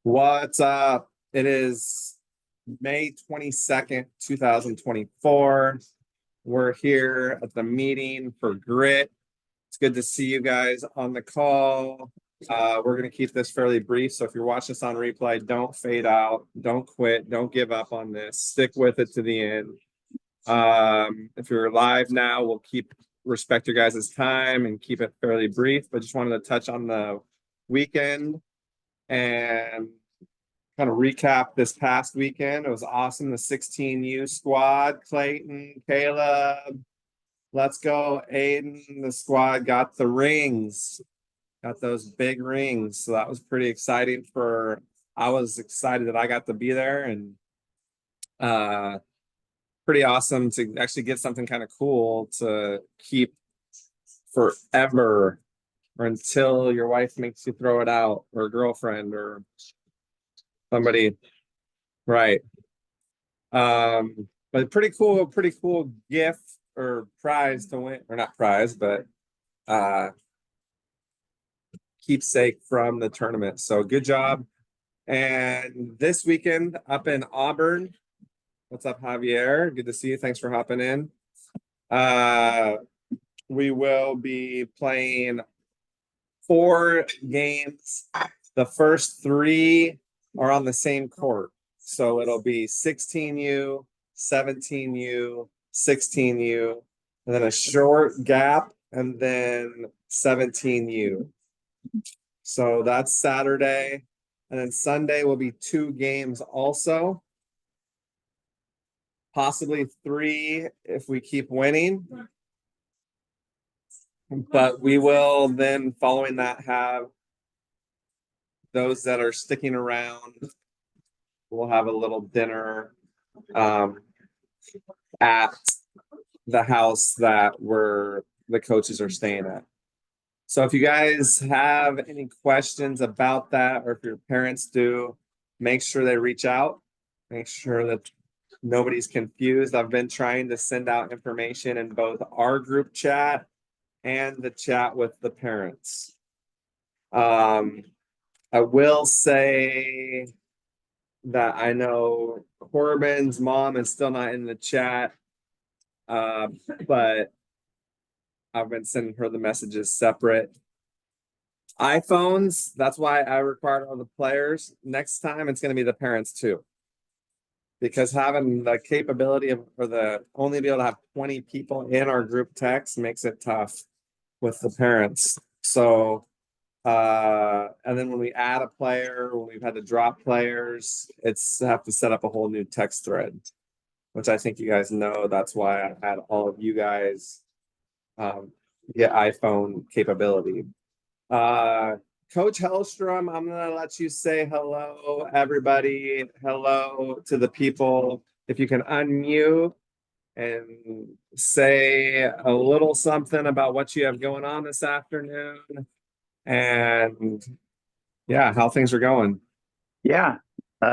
What's up? It is May 22nd, 2024. We're here at the meeting for Grit. It's good to see you guys on the call. We're going to keep this fairly brief. So if you're watching this on replay, don't fade out. Don't quit. Don't give up on this. Stick with it to the end. If you're live now, we'll respect your guys' time and keep it fairly brief. But just wanted to touch on the weekend and kind of recap this past weekend. It was awesome. The 16U squad, Clayton, Caleb, let's go, Aiden. The squad got the rings, got those big rings. So that was pretty exciting I was excited that I got to be there, and pretty awesome to actually get something kind of cool to keep forever, or until your wife makes you throw it out, or a girlfriend, or somebody, right? But pretty cool gift or prize to win, or not prize, but keepsake from the tournament. So good job. And this weekend up in Auburn, what's up, Javier? Good to see you. Thanks for hopping in. We will be playing 4 games. The first 3 are on the same court. So it'll be 16U, 17U, 16U, and then a short gap, and then 17U. So that's Saturday. And then Sunday will be 2 games also. Possibly 3 if we keep winning. But we will then, following that, have those that are sticking around. We'll have a little dinner at the house that the coaches are staying at. So if you guys have any questions about that, or if your parents do, make sure they reach out. Make sure that nobody's confused. I've been trying to send out information in both our group chat and the chat with the parents. I will say that I know Corbin's mom is still not in the chat, but I've been sending her the messages separate. iPhones, that's why I required all the players. Next time, it's going to be the parents too. Because having the capability only be able to have 20 people in our group text makes it tough with the parents. So, and then when we add a player, when we've had to drop players, have to set up a whole new text thread, which I think you guys know. That's why I had all of you guys get iPhone capability. Coach Hellstrom, I'm gonna let you say hello, everybody. Hello to the people. If you can unmute and say a little something about what you have going on this afternoon, and yeah, how things are going. Yeah,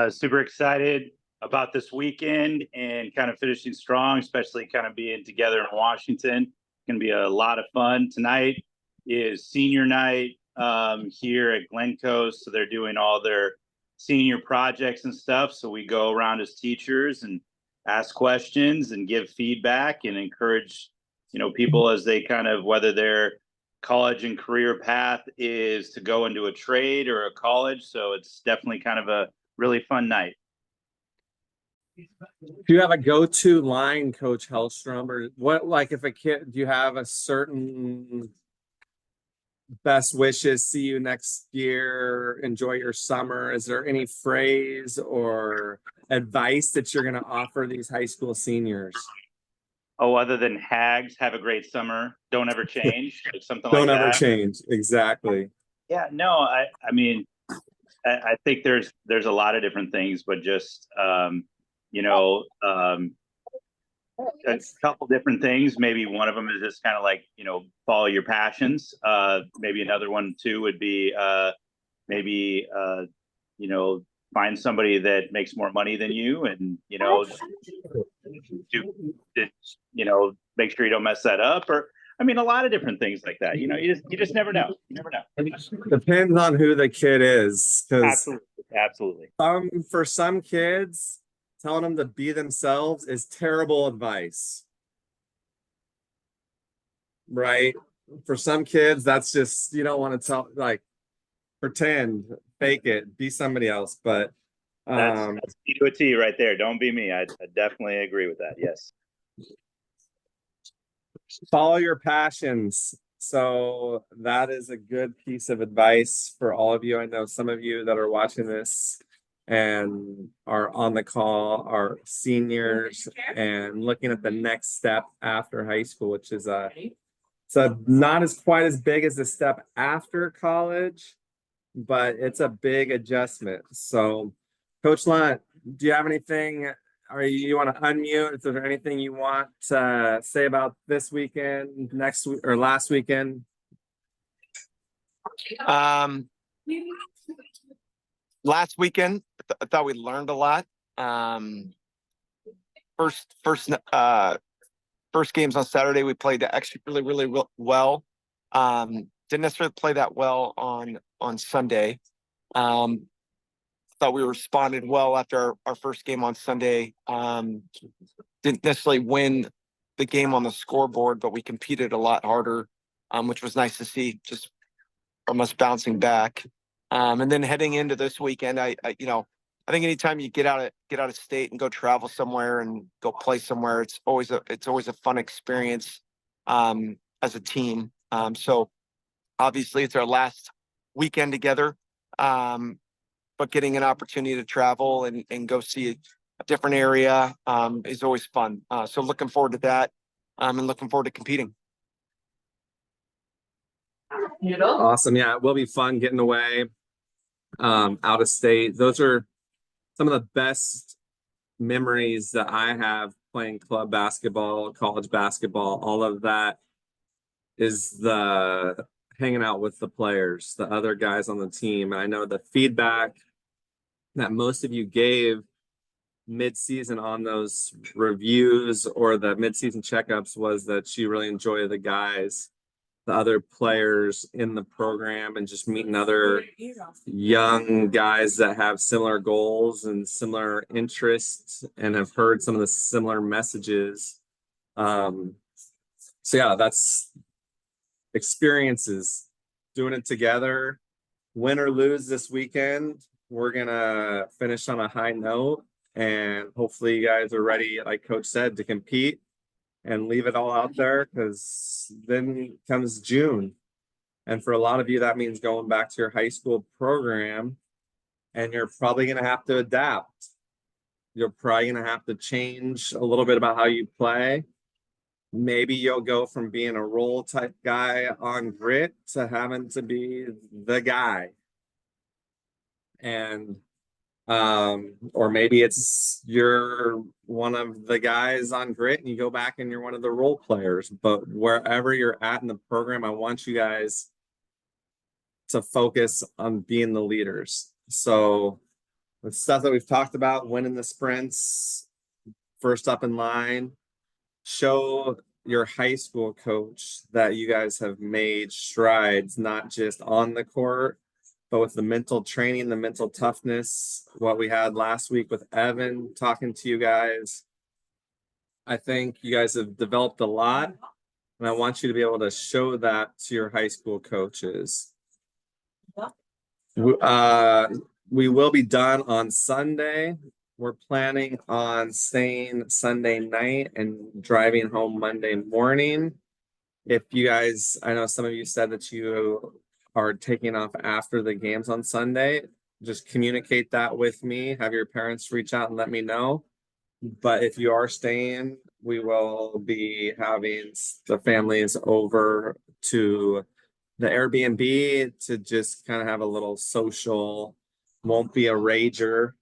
super excited about this weekend and kind of finishing strong, especially kind of being together in Washington. It's gonna be a lot of fun. Tonight is senior night here at Glen Coast, so they're doing all their senior projects and stuff. So we go around as teachers and ask questions and give feedback and encourage, people as they kind of, whether their college and career path is to go into a trade or a college. So it's definitely kind of a really fun night. Do you have a go-to line, Coach Hellstrom, or what? Like, if a kid, do you have a certain best wishes, see you next year, enjoy your summer? Is there any phrase or advice that you're going to offer these high school seniors? Oh, other than Hags, have a great summer, don't ever change, like something don't like ever that. Change, exactly. Yeah, no, I mean, I think there's a lot of different things, but just a couple different things. Maybe one of them is just kind of like, follow your passions. Maybe another one too would be find somebody that makes more money than you, and make sure you don't mess that up. Or I mean, a lot of different things like that. You just never know. You never know. Depends on who the kid is, because Absolutely. For some kids, telling them to be themselves is terrible advice. Right? For some kids, that's just, you don't want to tell, like, pretend, fake it, be somebody else. But That's T to a T right there. Don't be me. I definitely agree with that. Yes. follow your passions. So that is a good piece of advice for all of you. I know some of you that are watching this and are on the call are seniors and looking at the next step after high school, which is not as quite as big as the step after college, but it's a big adjustment. So, Coach Lunt, do you have anything, or you want to unmute? Is there anything you want to say about this weekend, next week, or last weekend? Last weekend, I thought we learned a lot. First games on Saturday, we played actually really well. Didn't necessarily play that well on Sunday. Thought we responded well after our first game on Sunday. Didn't necessarily win the game on the scoreboard, but we competed a lot harder, which was nice to see, just from us bouncing back. And then heading into this weekend, I think anytime you get out of state and go travel somewhere and go play somewhere, it's always a fun experience as a team. So obviously it's our last weekend together, but getting an opportunity to travel and go see a different area is always fun. So looking forward to that, and looking forward to competing. Awesome. Yeah, it will be fun getting away out of state. Those are some of the best memories that I have playing club basketball, college basketball. All of that is the hanging out with the players, the other guys on the team. And I know the feedback that most of you gave mid-season on those reviews or the mid-season checkups was that you really enjoy the guys, the other players in the program, and just meeting other young guys that have similar goals and similar interests and have heard some of the similar messages. So yeah, that's experiences, doing it together. Win or lose this weekend, we're gonna finish on a high note, and hopefully you guys are ready, like Coach said, to compete and leave it all out there, because then comes June. And for a lot of you, that means going back to your high school program, and you're probably going to have to adapt. You're probably going to have to change a little bit about how you play. Maybe you'll go from being a role type guy on grit to having to be the guy. And or maybe it's you're one of the guys on grit and you go back and you're one of the role players. But wherever you're at in the program, I want you guys to focus on being the leaders. So the stuff that we've talked about, winning the sprints, first up in line, show your high school coach that you guys have made strides, not just on the court, but with the mental training, the mental toughness, what we had last week with Evan talking to you guys. I think you guys have developed a lot, and I want you to be able to show that to your high school coaches. We will be done on Sunday. We're planning on staying Sunday night and driving home Monday morning. If you guys, I know some of you said that you are taking off after the games on Sunday, just communicate that with me. Have your parents reach out and let me know. But if you are staying, we will be having the families over to the Airbnb to just kind of have a little social. Won't be a rager.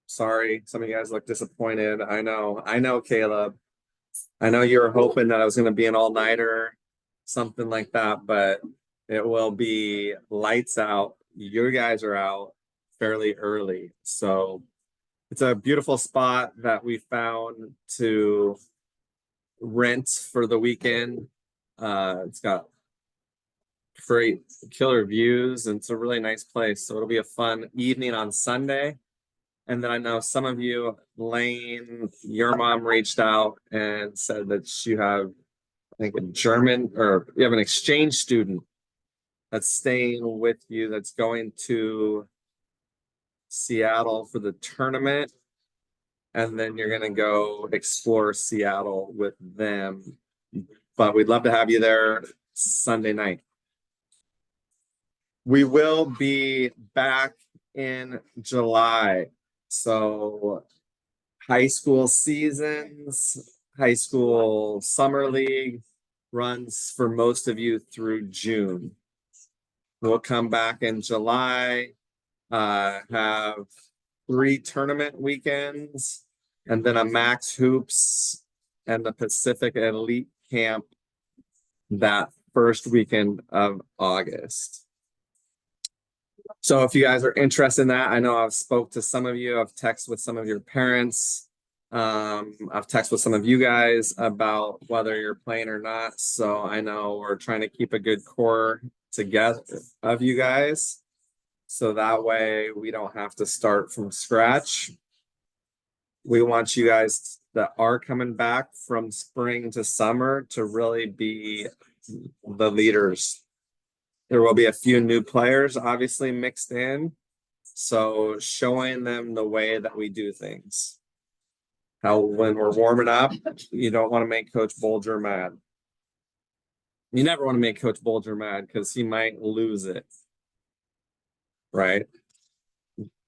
Sorry, some of you guys look disappointed. I know, Caleb. I know you were hoping that I was going to be an all-nighter, something like that, but it will be lights out. You guys are out fairly early. So it's a beautiful spot that we found to rent for the weekend. It's got great killer views, and it's a really nice place. So it'll be a fun evening on Sunday. And then I know some of you, Lane, your mom reached out and said that you have, I think, a German, or you have an exchange student that's staying with you, that's going to Seattle for the tournament. And then you're going to go explore Seattle with them. But we'd love to have you there Sunday night. We will be back in July. So high school seasons, high school summer league runs for most of you through June. We'll come back in July, have 3 tournament weekends, and then a Max Hoops and the Pacific Elite Camp that first weekend of August. So if you guys are interested in that, I know I've spoke to some of you, I've texted with some of your parents. I've texted with some of you guys about whether you're playing or not. So I know we're trying to keep a good core together of you guys. So that way we don't have to start from scratch. We want you guys that are coming back from spring to summer to really be the leaders. There will be a few new players obviously mixed in. So showing them the way that we do things. How when we're warming up, you don't want to make Coach Bolger mad. You never want to make Coach Bolger mad because he might lose it. Right?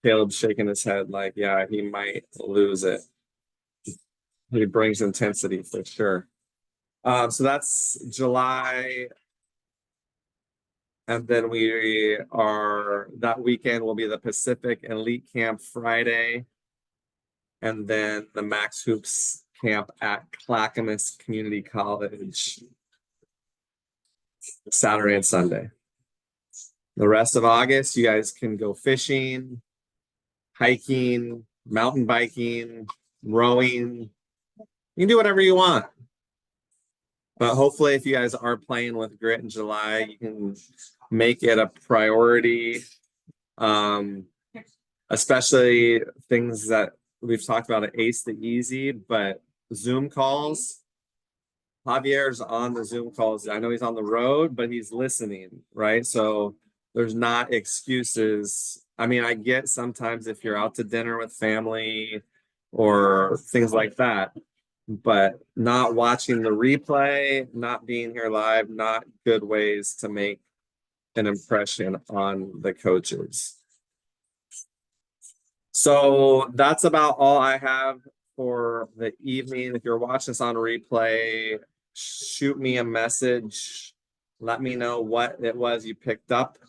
Caleb's shaking his head like, yeah, he might lose it. He brings intensity for sure. So that's July. And then we are, that weekend will be the Pacific Elite Camp Friday. And then the Max Hoops Camp at Clackamas Community College Saturday and Sunday. The rest of August, you guys can go fishing, hiking, mountain biking, rowing. You can do whatever you want. But hopefully, if you guys are playing with Grit in July, you can make it a priority. Especially things that we've talked about at Ace the Easy, but Zoom calls. Javier's on the Zoom calls. I know he's on the road, but he's listening, right? So there's not excuses. I mean, I get sometimes if you're out to dinner with family or things like that, but not watching the replay, not being here live, not good ways to make an impression on the coaches. So that's about all I have for the evening. If you're watching this on replay, shoot me a message. Let me know what it was you picked up,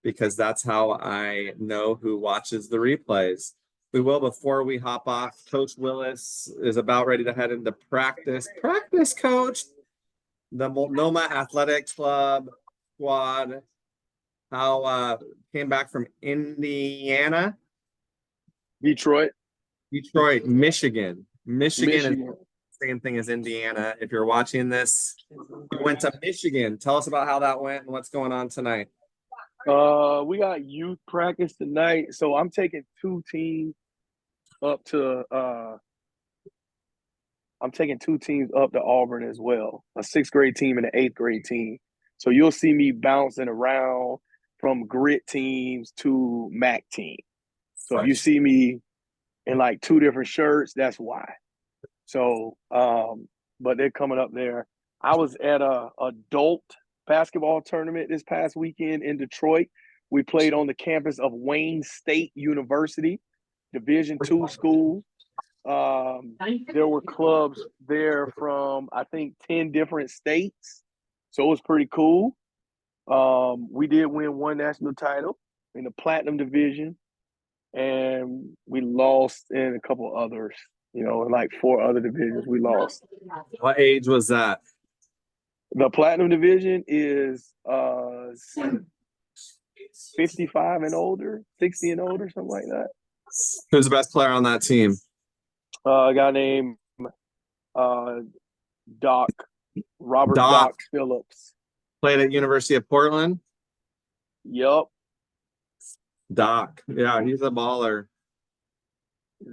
because that's how I know who watches the replays. We will, before we hop off, Coach Willis is about ready to head into practice. Practice, Coach. The Multnomah Athletic Club squad. How came back from Indiana? Detroit, Michigan. Michigan is the same thing as Indiana. If you're watching this, you went to Michigan. Tell us about how that went and what's going on tonight. We got youth practice tonight, so I'm taking 2 teams up to Auburn as well. A 6th grade team and an 8th grade team. So you'll see me bouncing around from Grit teams to MAC team. So if you see me in like 2 different shirts, that's why. So but they're coming up there. I was at a adult basketball tournament this past weekend in Detroit. We played on the campus of Wayne State University, Division II school. There were clubs there from, I think, 10 different states. So it was pretty cool. We did win 1 national title in the Platinum Division, and we lost in a couple others, in like 4 other divisions we lost. What age was that? The Platinum Division is 55 and older, 60 and older, something like that. Who's the best player on that team? A guy named Robert Doc Phillips. Played at University of Portland. Yup. Doc. Yeah, he's a baller.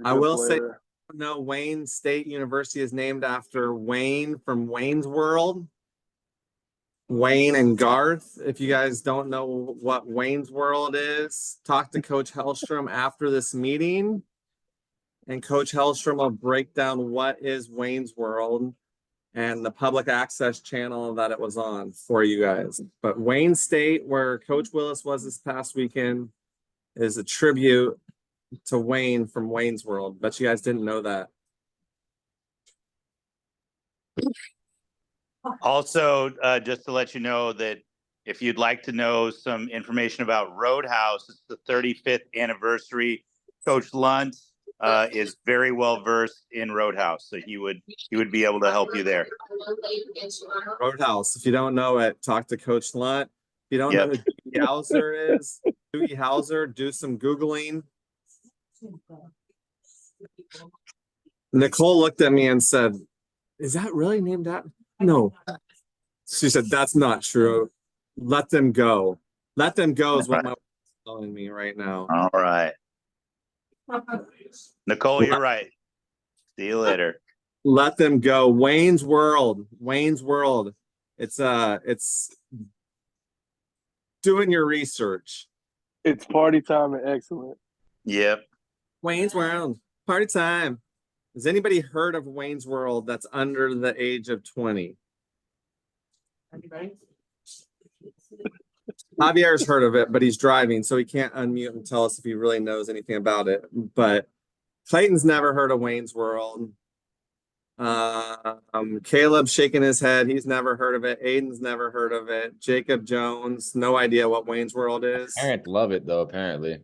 I will say, Player. no, Wayne State University is named after Wayne from Wayne's World. Wayne and Garth. If you guys don't know what Wayne's World is, talk to Coach Hellstrom after this meeting. And Coach Hellstrom will break down what is Wayne's World and the public access channel that it was on for you guys. But Wayne State, where Coach Willis was this past weekend, is a tribute to Wayne from Wayne's World. Bet you guys didn't know that. Also, just to let you know that if you'd like to know some information about Roadhouse, it's the 35th anniversary. Coach Lunt is very well versed in Roadhouse, so he would be able to help you there. Roadhouse. If you don't know it, talk to Coach Lunt. If you don't know who Doogie Howser is, Doogie Howser, do some Googling. Nicole looked at me and said, "Is that really named that?" No. She said, "That's not true. Let them go. Let them go" is what my wife's telling me right now. All right. Nicole, you're right. See you later. Let them go. Wayne's World. Wayne's World. It's doing your research. It's party time and excellent. Yep. Wayne's World. Party time. Has anybody heard of Wayne's World that's under the age of 20? Javier's heard of it, but he's driving, so he can't unmute and tell us if he really knows anything about it. But Clayton's never heard of Wayne's World. Caleb's shaking his head. He's never heard of it. Aiden's never heard of it. Jacob Jones, no idea what Wayne's World is. Parents love it though, apparently.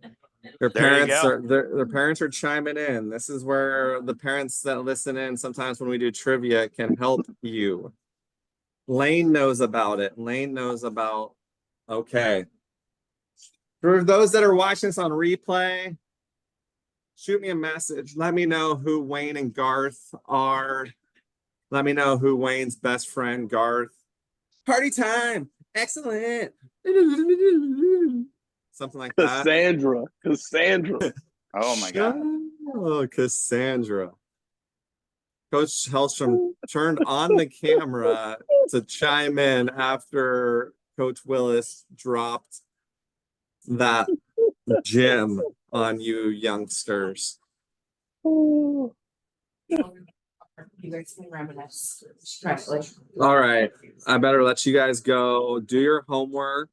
Their There you parents go. are their parents are chiming in. This is where the parents that listen in sometimes when we do trivia can help you. Lane knows about it. Lane knows about. Okay. For those that are watching this on replay, shoot me a message. Let me know who Wayne and Garth are. Let me know who Wayne's best friend, Garth. Party time. Excellent. Something like that. Cassandra. Oh my God. Oh, Cassandra. Coach Hellstrom turned on the camera to chime in after Coach Willis dropped that gem on you youngsters. You guys can reminisce. All right. I better let you guys go. Do your homework.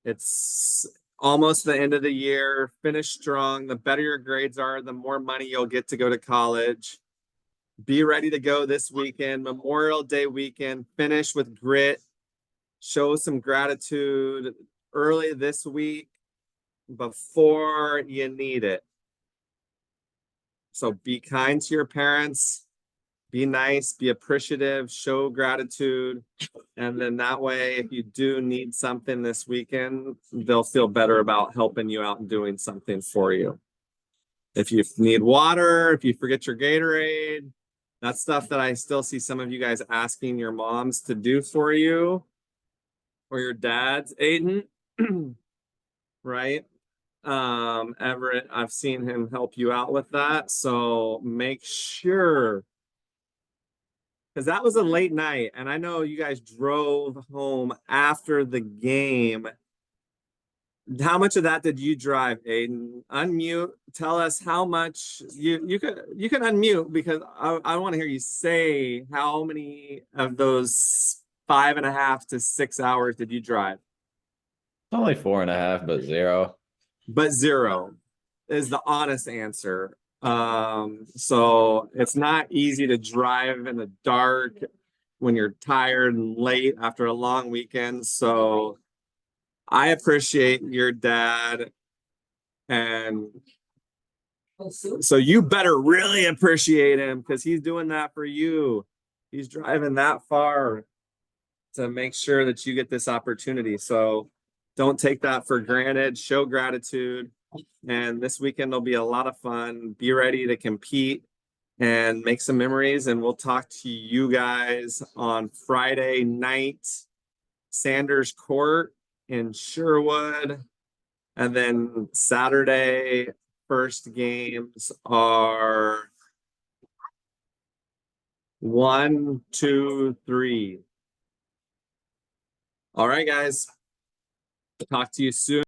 It's almost the end of the year. Finish strong. The better your grades are, the more money you'll get to go to college. Be ready to go this weekend, Memorial Day weekend. Finish with grit. Show some gratitude early this week before you need it. So be kind to your parents. Be nice, be appreciative, show gratitude. And then that way, if you do need something this weekend, they'll feel better about helping you out and doing something for you. If you need water, if you forget your Gatorade, that's stuff that I still see some of you guys asking your moms to do for you or your dads, Aiden, right? Everett, I've seen him help you out with that. So make sure, because that was a late night, and I know you guys drove home after the game. How much of that did you drive, Aiden? Unmute. Tell us how much you can unmute, because I want to hear you say how many of those 5.5 to 6 hours did you drive? Only 4.5, but 0. But 0 is the honest answer. So it's not easy to drive in the dark when you're tired and late after a long weekend. So I appreciate your dad, and so you better really appreciate him, because he's doing that for you. He's driving that far to make sure that you get this opportunity. So don't take that for granted. Show gratitude. And this weekend will be a lot of fun. Be ready to compete and make some memories. And we'll talk to you guys on Friday night Sanders Court in Sherwood. And then Saturday, first games are 1, 2, 3. All right, guys. Talk to you soon.